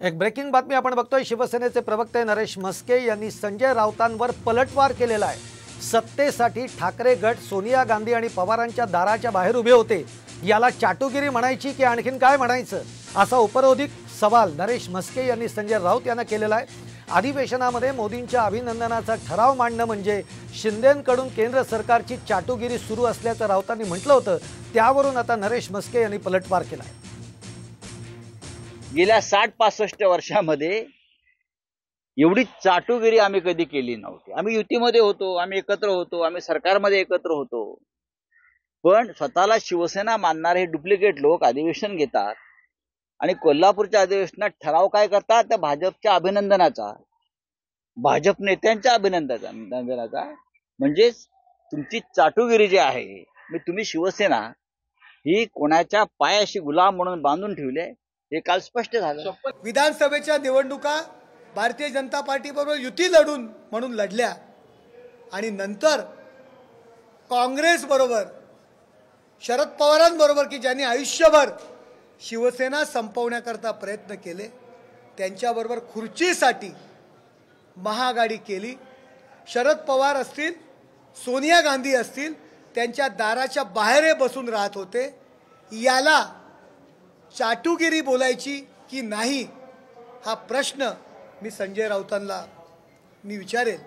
एक ब्रेकिंग बातमी आपण बघतोय। शिवसेनेचे प्रवक्ते नरेश म्हस्के यांनी संजय राऊतांवर पलटवार केलेला आहे। सत्तेसाठी ठाकरे गट सोनिया गांधी आणि पवारांच्या दाराच्या बाहेर उभे होते, याला चाटुगिरी म्हणायची की आणखीन काय म्हणायचं, असा उपरोधिक सवाल नरेश म्हस्के यांनी संजय राऊत यांना केलेला आहे। अधिवेशनामध्ये मोदींच्या अभिनंदनाचा ठराव मांडणं म्हणजे शिंदेंकडून केंद्र सरकारची चाटुगिरी सुरू असल्याचं राऊतांनी म्हटलं होतं। त्यावरून आता नरेश म्हस्के यांनी पलटवार केला आहे। गेल्या 60-65 वर्षामध्ये एवढी चाटुगिरी आम्ही कधी केली नव्हती। आम्ही युतीमध्ये होतो, आम्ही एकत्र होतो, आम्ही सरकारमध्ये एकत्र होतो, पण स्वतःला शिवसेना मानणारे हे डुप्लिकेट लोक अधिवेशन घेतात आणि कोल्हापूरच्या अधिवेशनात ठराव काय करतात, त्या भाजपच्या अभिनंदनाचा, भाजप नेत्यांच्या अभिनंदनाचा, म्हणजे तुमची चाटुगिरी जी आहे, तुम्ही शिवसेना ही कोणाच्या पायाशी गुलाम म्हणून बांधून ठेवले, हे काल स्पष्ट झालं। विधानसभेच्या निवडणुका भारतीय जनता पार्टी बरोबर युती लढून म्हणून लढल्या आणि नंतर काँग्रेस बरोबर, शरद पवारांबरोबर की ज्यांनी आयुष्यभर शिवसेना संपवण्याकरता प्रयत्न केले, त्यांच्याबरोबर खुर्चीसाठी महाआघाडी केली। शरद पवार असतील, सोनिया गांधी असतील, त्यांच्या दाराच्या बाहेर बसून राहत होते। याला चाटुगिरी बोलायची की नाही, हा प्रश्न मी संजय राऊतांना विचारेल।